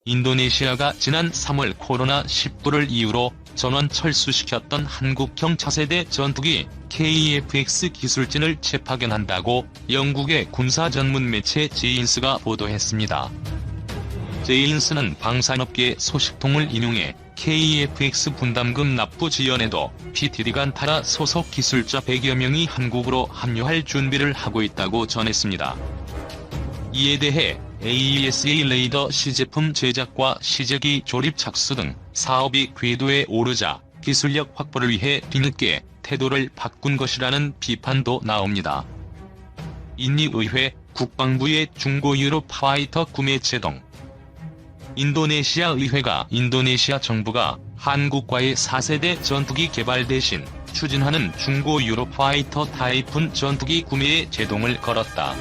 인도네시아가 지난 3월 코로나19를 이유로 전원 철수시켰던 한국형 차세대 전투기 KF-X 기술진을 재파견한다고 영국의 군사 전문 매체 제인스가 보도했습니다. 제인스는 방산업계 소식통을 인용해 KF-X 분담금 납부 지연에도 PTD간타라 소속 기술자 100여 명이 한국으로 합류할 준비를 하고 있다고 전했습니다. 이에 대해 AESA 레이더 시제품 제작과 시제기 조립 착수 등 사업이 궤도에 오르자 기술력 확보를 위해 뒤늦게 태도를 바꾼 것이라는 비판도 나옵니다. 인리의회 국방부의 중고 유럽 파이터 구매 제동. 인도네시아 의회가 인도네시아 정부가 한국과의 4세대 전투기 개발 대신 추진하는 중고 유럽 파이터 타이푼 전투기 구매에 제동을 걸었다.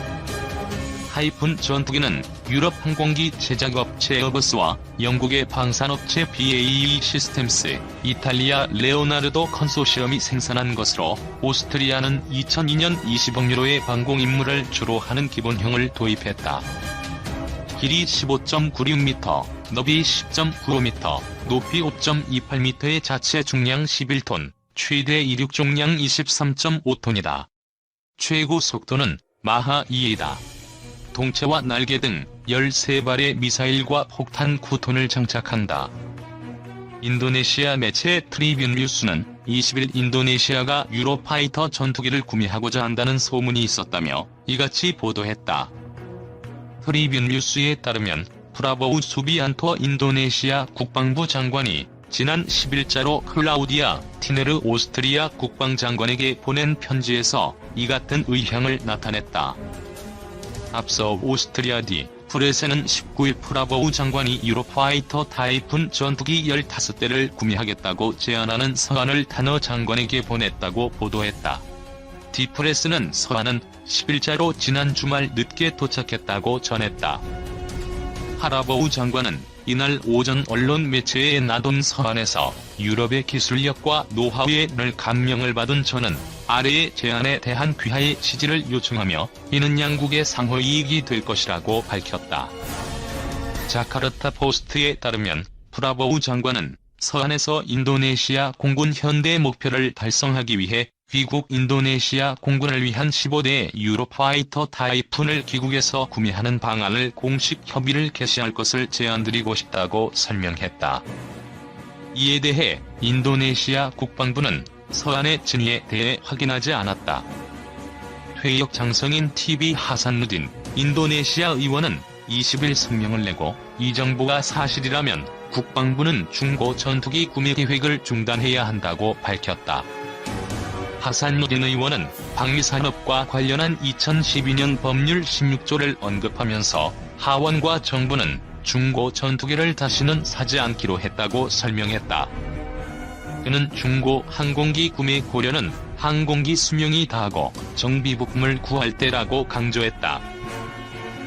타이푼 전투기는 유럽 항공기 제작업체 에어버스와 영국의 방산업체 BAE 시스템스, 이탈리아 레오나르도 컨소시엄이 생산한 것으로 오스트리아는 2002년 20억 유로의 방공 임무를 주로 하는 기본형을 도입했다. 길이 15.96m, 너비 10.95m, 높이 5.28m의 자체 중량 11톤, 최대 이륙重량 23.5톤이다. 최고 속도는 마하 2이다. 동체와 날개 등 13발의 미사일과 폭탄 9톤을 장착한다. 인도네시아 매체 트리뷴 뉴스는 20일 인도네시아가 유로파이터 전투기를 구매하고자 한다는 소문이 있었다며 이같이 보도했다. 트리뷴 뉴스에 따르면 프라보우 수비안토 인도네시아 국방부 장관이 지난 10일자로 클라우디아 티네르 오스트리아 국방장관에게 보낸 편지에서 이 같은 의향을 나타냈다. 앞서 오스트리아 디 프레세는 19일 프라보우 장관이 유로파이터 타이푼 전투기 15대를 구매하겠다고 제안하는 서한을 타너 장관에게 보냈다고 보도했다. 디프레스는 서한은 10일자로 지난 주말 늦게 도착했다고 전했다. 프라보우 장관은 이날 오전 언론 매체에 나돈 서한에서 유럽의 기술력과 노하우에 늘 감명을 받은 저는 아래의 제안에 대한 귀하의 지지를 요청하며 이는 양국의 상호 이익이 될 것이라고 밝혔다. 자카르타 포스트에 따르면 프라보우 장관은 서한에서 인도네시아 공군 현대 목표를 달성하기 위해 귀국 인도네시아 공군을 위한 15대 유로파이터 타이푼을 귀국에서 구매하는 방안을 공식 협의를 개시할 것을 제안드리고 싶다고 설명했다. 이에 대해 인도네시아 국방부는 서한의 진위에 대해 확인하지 않았다. 퇴역 장성인 TV 하산누딘 인도네시아 의원은 20일 성명을 내고 이 정보가 사실이라면 국방부는 중고 전투기 구매 계획을 중단해야 한다고 밝혔다. 하산누딘 의원은 방위산업과 관련한 2012년 법률 16조를 언급하면서 하원과 정부는 중고 전투기를 다시는 사지 않기로 했다고 설명했다. 그는 중고 항공기 구매 고려는 항공기 수명이 다하고 정비 부품을 구할 때라고 강조했다.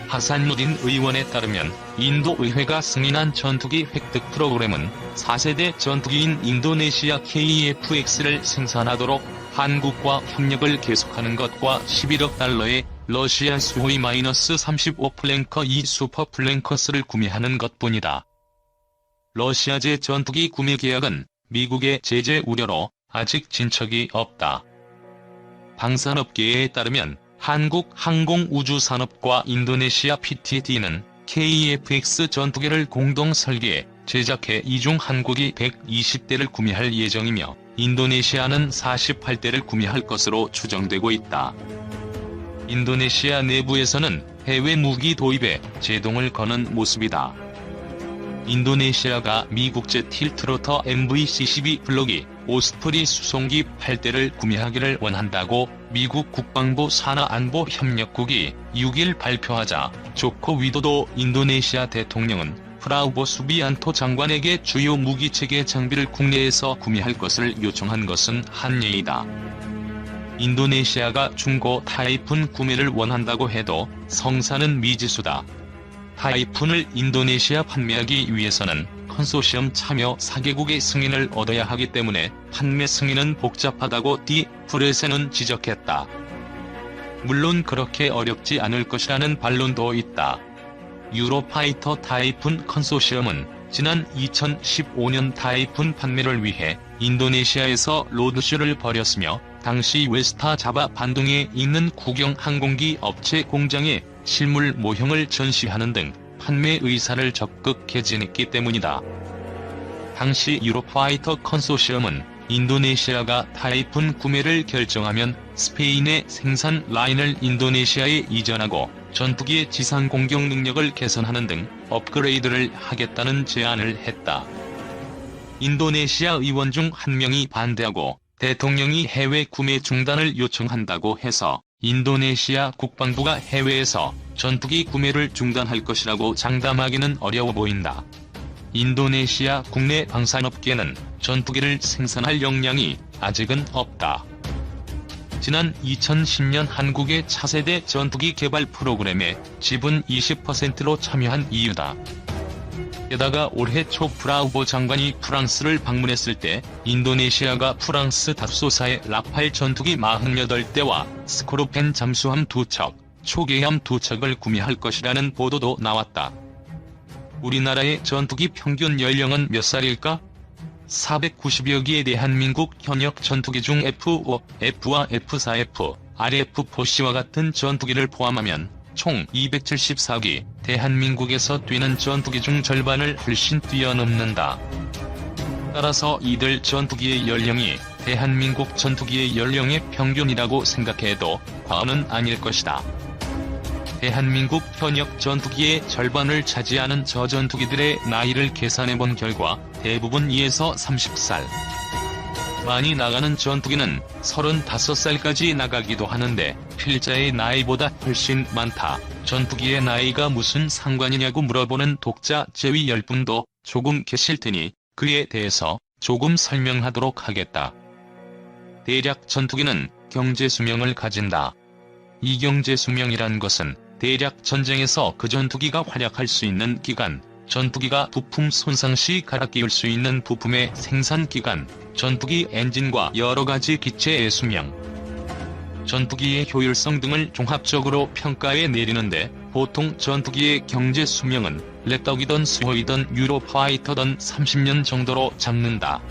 하산누딘 의원에 따르면 인도 의회가 승인한 전투기 획득 프로그램은 4세대 전투기인 인도네시아 KF-X를 생산하도록 한국과 협력을 계속하는 것과 11억 달러의 러시아 수호이 -35 플랭커 2 슈퍼 플랭커스를 구매하는 것뿐이다. 러시아제 전투기 구매 계약은 미국의 제재 우려로 아직 진척이 없다. 방산업계에 따르면 한국 항공우주산업과 인도네시아 PTT는 KF-X 전투기를 공동 설계해 제작해 이 중 한국이 120대를 구매할 예정이며 인도네시아는 48대를 구매할 것으로 추정되고 있다. 인도네시아 내부에서는 해외 무기 도입에 제동을 거는 모습이다. 인도네시아가 미국제 틸트로터 MV-C-12 블록이 오스프리 수송기 8대를 구매하기를 원한다고 미국 국방부 산하안보협력국이 6일 발표하자 조코 위도도 인도네시아 대통령은 프라우보 수비안토 장관에게 주요 무기체계 장비를 국내에서 구매할 것을 요청한 것은 한예이다. 인도네시아가 중고 타이푼 구매를 원한다고 해도 성사는 미지수다. 타이푼을 인도네시아 판매하기 위해서는 컨소시엄 참여 4개국의 승인을 얻어야 하기 때문에 판매 승인은 복잡하다고 디 프레세는 지적했다. 물론 그렇게 어렵지 않을 것이라는 반론도 있다. 유로파이터 타이푼 컨소시엄은 지난 2015년 타이푼 판매를 위해 인도네시아에서 로드쇼를 벌였으며 당시 웨스타 자바 반도에 있는 국영 항공기 업체 공장에 실물 모형을 전시하는 등 판매 의사를 적극 개진했기 때문이다. 당시 유로파이터 컨소시엄은 인도네시아가 타이푼 구매를 결정하면 스페인의 생산 라인을 인도네시아에 이전하고 전투기의 지상 공격 능력을 개선하는 등 업그레이드를 하겠다는 제안을 했다. 인도네시아 의원 중 한 명이 반대하고 대통령이 해외 구매 중단을 요청한다고 해서 인도네시아 국방부가 해외에서 전투기 구매를 중단할 것이라고 장담하기는 어려워 보인다. 인도네시아 국내 방산업계는 전투기를 생산할 역량이 아직은 없다. 지난 2010년 한국의 차세대 전투기 개발 프로그램에 지분 20%로 참여한 이유다. 게다가 올해 초 프라우보 장관이 프랑스를 방문했을 때 인도네시아가 프랑스 닷소사의 라팔 전투기 48대와 스코르펜 잠수함 2척, 초계함 2척을 구매할 것이라는 보도도 나왔다. 우리나라의 전투기 평균 연령은 몇 살일까? 490여 기의 대한민국 현역 전투기 중 F-5, F와 F-4F, RF-4C와 같은 전투기를 포함하면 총 274기, 대한민국에서 뛰는 전투기 중 절반을 훨씬 뛰어넘는다. 따라서 이들 전투기의 연령이 대한민국 전투기의 연령의 평균이라고 생각해도 과언은 아닐 것이다. 대한민국 현역 전투기의 절반을 차지하는 저 전투기들의 나이를 계산해본 결과 대부분 2에서 30살. 많이 나가는 전투기는 35살까지 나가기도 하는데 필자의 나이보다 훨씬 많다. 전투기의 나이가 무슨 상관이냐고 물어보는 독자 제위 10분도 조금 계실 테니 그에 대해서 조금 설명하도록 하겠다. 대략 전투기는 경제 수명을 가진다. 이 경제 수명이란 것은 대략 전쟁에서 그 전투기가 활약할 수 있는 기간, 전투기가 부품 손상 시 갈아 끼울 수 있는 부품의 생산 기간, 전투기 엔진과 여러가지 기체의 수명, 전투기의 효율성 등을 종합적으로 평가해 내리는데 보통 전투기의 경제 수명은 랩덕이든 수호이든 유로파이터든 30년 정도로 잡는다.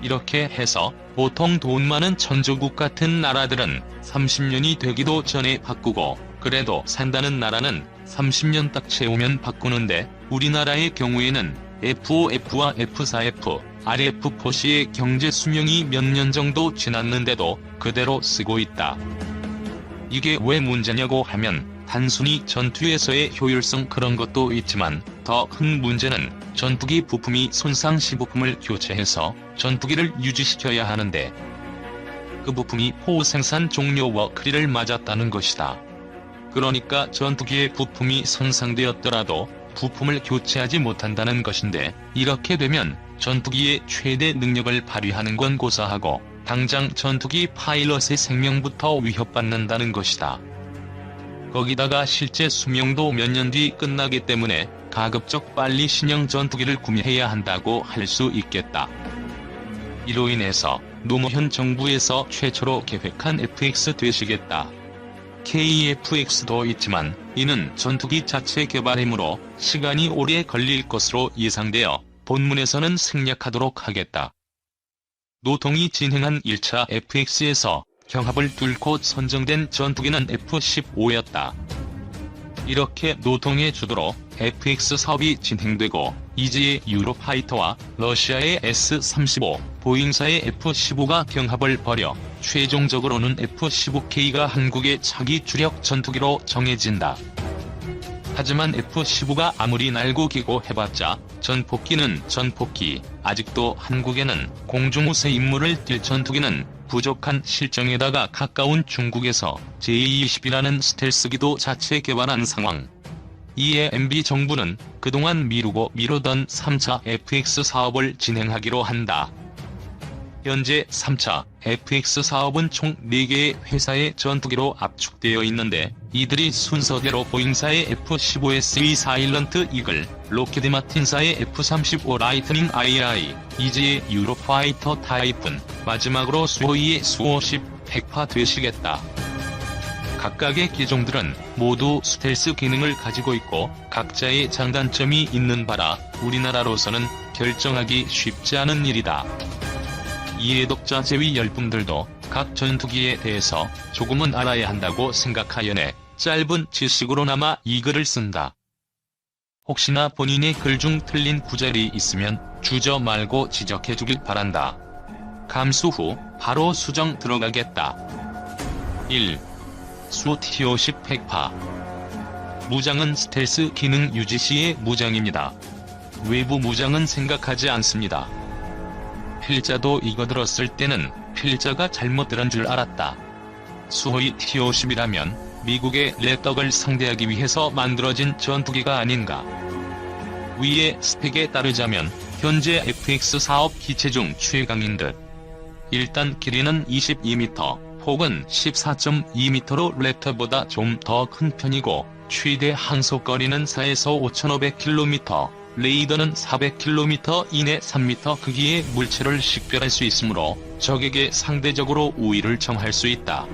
이렇게 해서 보통 돈 많은 천조국 같은 나라들은 30년이 되기도 전에 바꾸고 그래도 산다는 나라는 30년 딱 채우면 바꾸는데 우리나라의 경우에는 F5F와 F4F, RF4C의 경제 수명이 몇 년 정도 지났는데도 그대로 쓰고 있다. 이게 왜 문제냐고 하면 단순히 전투에서의 효율성 그런 것도 있지만 더 큰 문제는 전투기 부품이 손상 시 부품을 교체해서 전투기를 유지시켜야 하는데 그 부품이 포 생산 종료 워크리를 맞았다는 것이다. 그러니까 전투기의 부품이 손상되었더라도 부품을 교체하지 못한다는 것인데 이렇게 되면 전투기의 최대 능력을 발휘하는 건 고사하고 당장 전투기 파일럿의 생명부터 위협받는다는 것이다. 거기다가 실제 수명도 몇 년 뒤 끝나기 때문에 가급적 빨리 신형 전투기를 구매해야 한다고 할 수 있겠다. 이로 인해서 노무현 정부에서 최초로 계획한 FX 되시겠다. KFX도 있지만 이는 전투기 자체 개발이므로 시간이 오래 걸릴 것으로 예상되어 본문에서는 생략하도록 하겠다. 노통이 진행한 1차 FX에서 경합을 뚫고 선정된 전투기는 F-15였다. 이렇게 노통의 주도로 FX 사업이 진행되고 이지의 유로파이터와 러시아의 S-35, 보잉사의 F-15가 경합을 벌여 최종적으로는 F-15K가 한국의 차기 주력 전투기로 정해진다. 하지만 F-15가 아무리 날고 기고 해봤자 전폭기는 전폭기, 아직도 한국에는 공중우세 임무를 뛸 전투기는 부족한 실정에다가 가까운 중국에서 제-20이라는 스텔스기도 자체 개발한 상황. 이에 MB정부는 그동안 미루던 3차 FX 사업을 진행하기로 한다. 현재 3차 FX 사업은 총 4개의 회사의 전투기로 압축되어 있는데 이들이 순서대로 보잉사의 F-15SE 사일런트 이글, 록히드 마틴사의 F-35 라이트닝 II, 이지의 유로파이터 타이푼, 마지막으로 수호이의 수-50 100파 되시겠다. 각각의 기종들은 모두 스텔스 기능을 가지고 있고 각자의 장단점이 있는 바라 우리나라로서는 결정하기 쉽지 않은 일이다. 이에 독자 제위 열풍들도 각 전투기에 대해서 조금은 알아야 한다고 생각하여내 짧은 지식으로나마 이 글을 쓴다. 혹시나 본인의 글 중 틀린 구절이 있으면 주저 말고 지적해주길 바란다. 감수 후 바로 수정 들어가겠다. 1. 수 T50 백파. 무장은 스텔스 기능 유지 시의 무장입니다. 외부 무장은 생각하지 않습니다. 필자도 이거 들었을 때는 필자가 잘못 들은 줄 알았다. 수호이 T50이라면 미국의 랩덕을 상대하기 위해서 만들어진 전투기가 아닌가. 위의 스펙에 따르자면 현재 FX 사업 기체 중 최강인 듯. 일단 길이는 22m 혹은 14.2m로 랩터보다 좀 더 큰 편이고 최대 항속거리는 4에서 5,500km, 레이더는 400km 이내 3m 크기의 물체를 식별할 수 있으므로 적에게 상대적으로 우위를 점할 수 있다.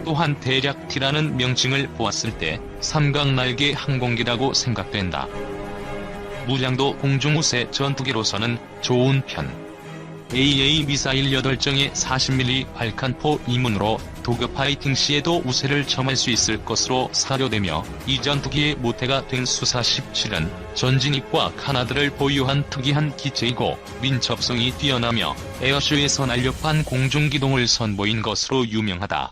또한 대략 T라는 명칭을 보았을 때 삼각날개 항공기라고 생각된다. 무장도 공중우세 전투기로서는 좋은 편. AA 미사일 8정의 40mm 발칸포 이문으로 도급 파이팅 시에도 우세를 점할 수 있을 것으로 사료되며 이 전투기의 모태가 된 수사 17은 전진입과 카나드를 보유한 특이한 기체이고 민첩성이 뛰어나며 에어쇼에서 날렵한 공중기동을 선보인 것으로 유명하다.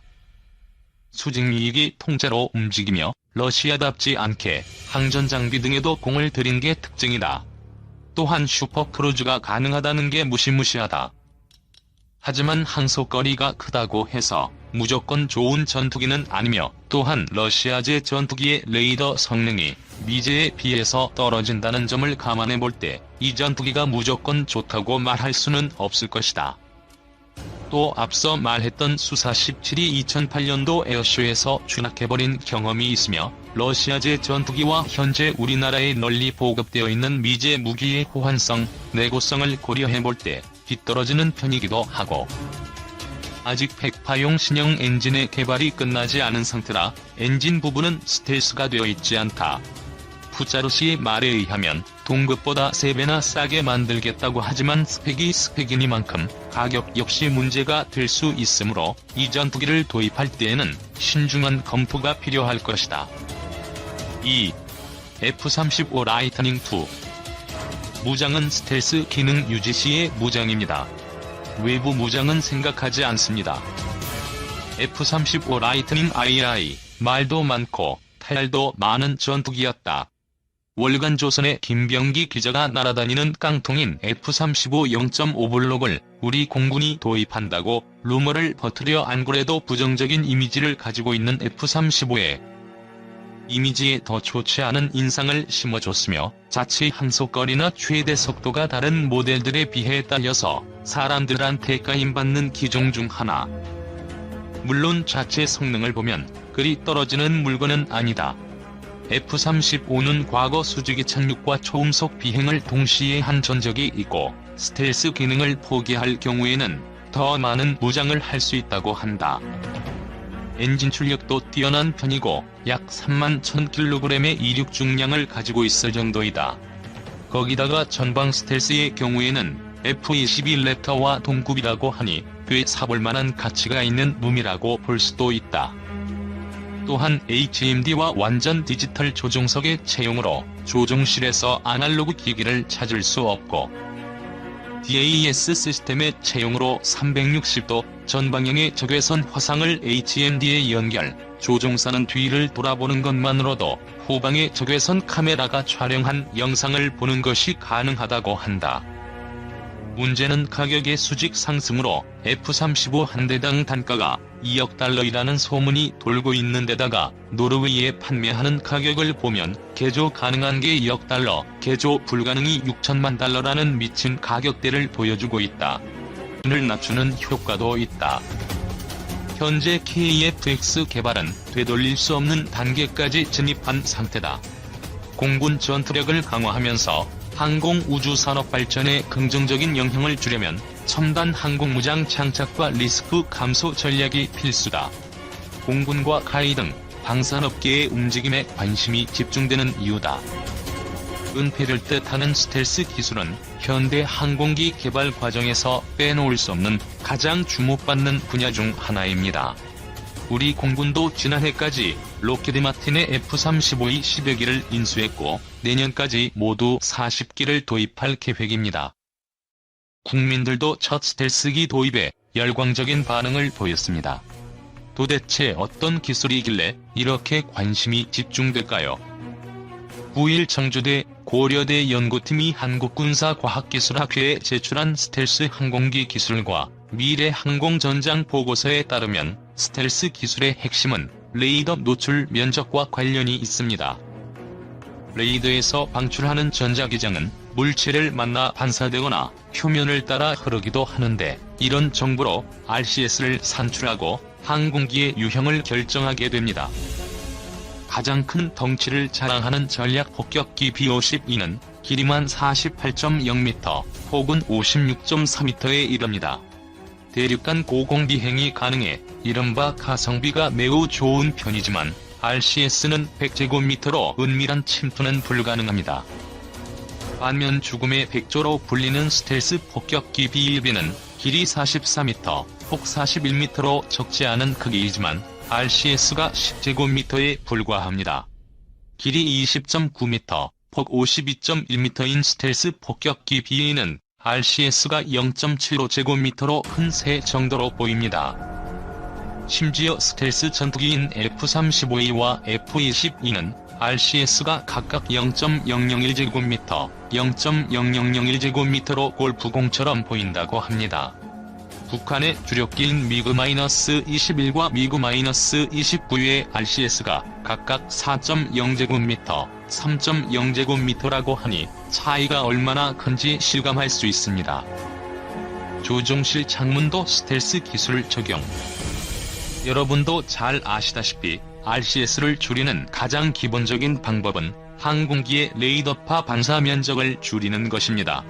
수직미익이 통째로 움직이며 러시아답지 않게 항전장비 등에도 공을 들인 게 특징이다. 또한 슈퍼크루즈가 가능하다는 게 무시무시하다. 하지만 항속거리가 크다고 해서 무조건 좋은 전투기는 아니며 또한 러시아제 전투기의 레이더 성능이 미제에 비해서 떨어진다는 점을 감안해 볼 때 이 전투기가 무조건 좋다고 말할 수는 없을 것이다. 또 앞서 말했던 수사 17이 2008년도 에어쇼에서 추락해버린 경험이 있으며 러시아제 전투기와 현재 우리나라에 널리 보급되어 있는 미제 무기의 호환성, 내구성을 고려해볼 때 뒤떨어지는 편이기도 하고 아직 백파용 신형 엔진의 개발이 끝나지 않은 상태라 엔진 부분은 스텔스가 되어 있지 않다. 푸자르시의 말에 의하면 동급보다 3배나 싸게 만들겠다고 하지만 스펙이 스펙이니만큼 가격 역시 문제가 될 수 있으므로 이 전투기를 도입할 때에는 신중한 검토가 필요할 것이다. 2. F-35 라이트닝 II. 무장은 스텔스 기능 유지 시의 무장입니다. 외부 무장은 생각하지 않습니다. F-35 라이트닝 II, 말도 많고 탈도 많은 전투기였다. 월간 조선의 김병기 기자가 날아다니는 깡통인 F-35 0.5 블록을 우리 공군이 도입한다고 루머를 퍼뜨려 안 그래도 부정적인 이미지를 가지고 있는 F-35의 이미지에 더 좋지 않은 인상을 심어줬으며 자칫 항속거리나 최대 속도가 다른 모델들에 비해 딸려서 사람들한테 까임받는 기종 중 하나. 물론 자체 성능을 보면 그리 떨어지는 물건은 아니다. F-35는 과거 수직의 착륙과 초음속 비행을 동시에 한 전적이 있고 스텔스 기능을 포기할 경우에는 더 많은 무장을 할 수 있다고 한다. 엔진 출력도 뛰어난 편이고 약 31,000kg의 이륙 중량을 가지고 있을 정도이다. 거기다가 전방 스텔스의 경우에는 F-22 랩터와 동급이라고 하니 꽤 사볼만한 가치가 있는 놈이라고 볼 수도 있다. 또한 HMD와 완전 디지털 조종석의 채용으로 조종실에서 아날로그 기기를 찾을 수 없고 DAS 시스템의 채용으로 360도 전방향의 적외선 화상을 HMD에 연결, 조종사는 뒤를 돌아보는 것만으로도 후방의 적외선 카메라가 촬영한 영상을 보는 것이 가능하다고 한다. 문제는 가격의 수직 상승으로 F-35 한 대당 단가가 2억 달러이라는 소문이 돌고 있는 데다가 노르웨이에 판매하는 가격을 보면 개조 가능한 게 2억 달러, 개조 불가능이 6천만 달러라는 미친 가격대를 보여주고 있다. 을 낮추는 효과도 있다. 현재 KF-X 개발은 되돌릴 수 없는 단계까지 진입한 상태다. 공군 전투력을 강화하면서 항공우주산업 발전에 긍정적인 영향을 주려면 첨단 항공무장 장착과 리스크 감소 전략이 필수다. 공군과 카이 등 방산업계의 움직임에 관심이 집중되는 이유다. 은폐를 뜻하는 스텔스 기술은 현대 항공기 개발 과정에서 빼놓을 수 없는 가장 주목받는 분야 중 하나입니다. 우리 공군도 지난해까지 록히드 마틴의 F-35의 10여 기를 인수했고 내년까지 모두 40기를 도입할 계획입니다. 국민들도 첫 스텔스기 도입에 열광적인 반응을 보였습니다. 도대체 어떤 기술이길래 이렇게 관심이 집중될까요? 9일 청주대 고려대 연구팀이 한국군사과학기술학회에 제출한 스텔스 항공기 기술과 미래 항공전장 보고서에 따르면 스텔스 기술의 핵심은 레이더 노출 면적과 관련이 있습니다. 레이더에서 방출하는 전자기장은 물체를 만나 반사되거나 표면을 따라 흐르기도 하는데 이런 정보로 RCS를 산출하고 항공기의 유형을 결정하게 됩니다. 가장 큰 덩치를 자랑하는 전략 폭격기 B-52는 길이만 48.0m 혹은 56.4m에 이릅니다. 대륙간 고공 비행이 가능해 이른바 가성비가 매우 좋은 편이지만 RCS는 100제곱미터로 은밀한 침투는 불가능합니다. 반면 죽음의 백조로 불리는 스텔스 폭격기 B-1B는 길이 44m, 폭 41m로 적지 않은 크기이지만 RCS가 10제곱미터에 불과합니다. 길이 20.9m, 폭 52.1m인 스텔스 폭격기 B-는 RCS가 0.75제곱미터로 큰 새 정도로 보입니다. 심지어 스텔스 전투기인 F-35A와 F-22는 RCS가 각각 0.001제곱미터, 0.0001제곱미터로 골프공처럼 보인다고 합니다. 북한의 주력기인 미그-21과 미그-29의 RCS가 각각 4.0제곱미터, 3.0제곱미터라고 하니 차이가 얼마나 큰지 실감할 수 있습니다. 조종실 창문도 스텔스 기술 적용. 여러분도 잘 아시다시피 RCS를 줄이는 가장 기본적인 방법은 항공기의 레이더파 반사 면적을 줄이는 것입니다.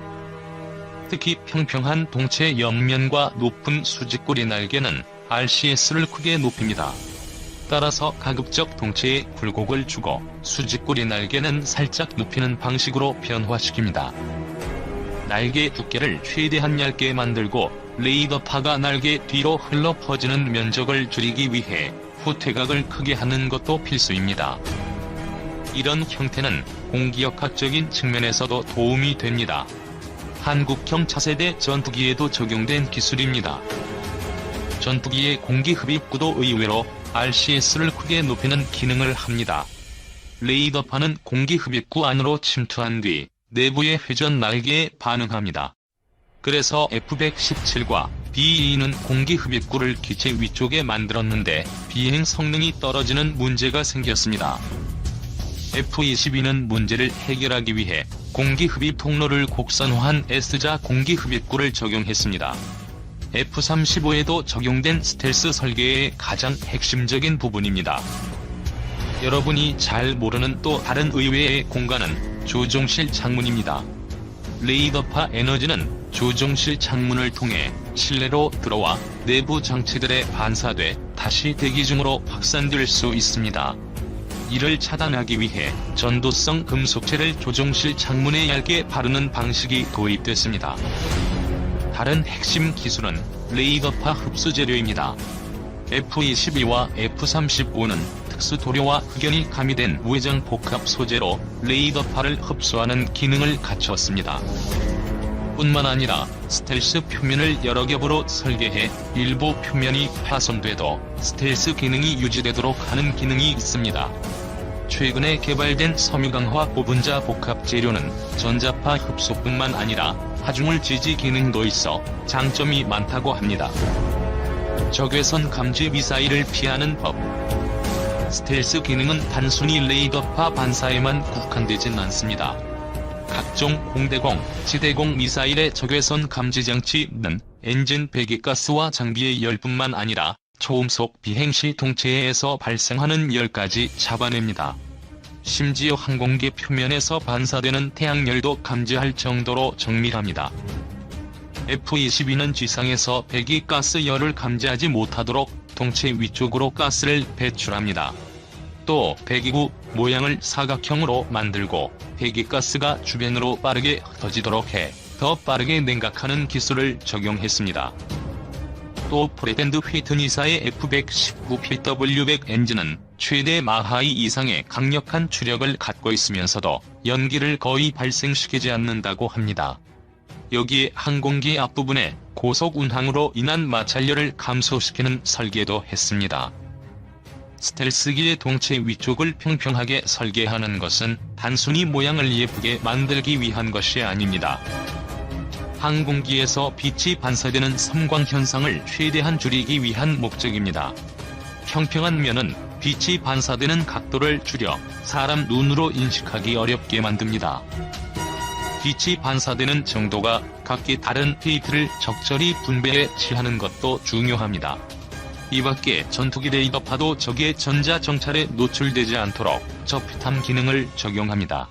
특히 평평한 동체 옆면과 높은 수직꼬리 날개는 RCS를 크게 높입니다. 따라서 가급적 동체에 굴곡을 주고 수직꼬리 날개는 살짝 눕히는 방식으로 변화시킵니다. 날개 두께를 최대한 얇게 만들고 레이더파가 날개 뒤로 흘러 퍼지는 면적을 줄이기 위해 후퇴각을 크게 하는 것도 필수입니다. 이런 형태는 공기역학적인 측면에서도 도움이 됩니다. 한국형 차세대 전투기에도 적용된 기술입니다. 전투기의 공기흡입구도 의외로 RCS를 크게 높이는 기능을 합니다. 레이더파는 공기흡입구 안으로 침투한 뒤 내부의 회전 날개에 반응합니다. 그래서 F-117과 B-2는 공기흡입구를 기체 위쪽에 만들었는데 비행 성능이 떨어지는 문제가 생겼습니다. F-22는 문제를 해결하기 위해 공기흡입 통로를 곡선화한 S자 공기흡입구를 적용했습니다. F-35에도 적용된 스텔스 설계의 가장 핵심적인 부분입니다. 여러분이 잘 모르는 또 다른 의외의 공간은 조종실 창문입니다. 레이더파 에너지는 조종실 창문을 통해 실내로 들어와 내부 장치들에 반사돼 다시 대기 중으로 확산될 수 있습니다. 이를 차단하기 위해 전도성 금속체를 조종실 창문에 얇게 바르는 방식이 도입됐습니다. 다른 핵심 기술은 레이더파 흡수 재료입니다. F-22와 F-35는 특수 도료와 흑연이 가미된 무회전 복합 소재로 레이더파를 흡수하는 기능을 갖췄습니다. 뿐만 아니라 스텔스 표면을 여러 겹으로 설계해 일부 표면이 파손돼도 스텔스 기능이 유지되도록 하는 기능이 있습니다. 최근에 개발된 섬유강화 고분자 복합 재료는 전자파 흡수뿐만 아니라 하중을 지지 기능도 있어 장점이 많다고 합니다. 적외선 감지 미사일을 피하는 법. 스텔스 기능은 단순히 레이더파 반사에만 국한되진 않습니다. 각종 공대공, 지대공 미사일의 적외선 감지 장치는 엔진 배기가스와 장비의 열뿐만 아니라 초음속 비행 시 동체에서 발생하는 열까지 잡아냅니다. 심지어 항공기 표면에서 반사되는 태양열도 감지할 정도로 정밀합니다. F-22는 지상에서 배기가스 열을 감지하지 못하도록 동체 위쪽으로 가스를 배출합니다. 또 배기구 모양을 사각형으로 만들고 배기가스가 주변으로 빠르게 흩어지도록 해 더 빠르게 냉각하는 기술을 적용했습니다. 또 프레덴드 휘트니사의 F119PW100 엔진은 최대 마하이 이상의 강력한 추력을 갖고 있으면서도 연기를 거의 발생시키지 않는다고 합니다. 여기에 항공기 앞부분에 고속 운항으로 인한 마찰열을 감소시키는 설계도 했습니다. 스텔스기의 동체 위쪽을 평평하게 설계하는 것은 단순히 모양을 예쁘게 만들기 위한 것이 아닙니다. 항공기에서 빛이 반사되는 섬광 현상을 최대한 줄이기 위한 목적입니다. 평평한 면은 빛이 반사되는 각도를 줄여 사람 눈으로 인식하기 어렵게 만듭니다. 빛이 반사되는 정도가 각기 다른 테이프를 적절히 분배해 칠하는 것도 중요합니다. 이밖에 전투기 레이더파도 적의 전자 정찰에 노출되지 않도록 저피탐 기능을 적용합니다.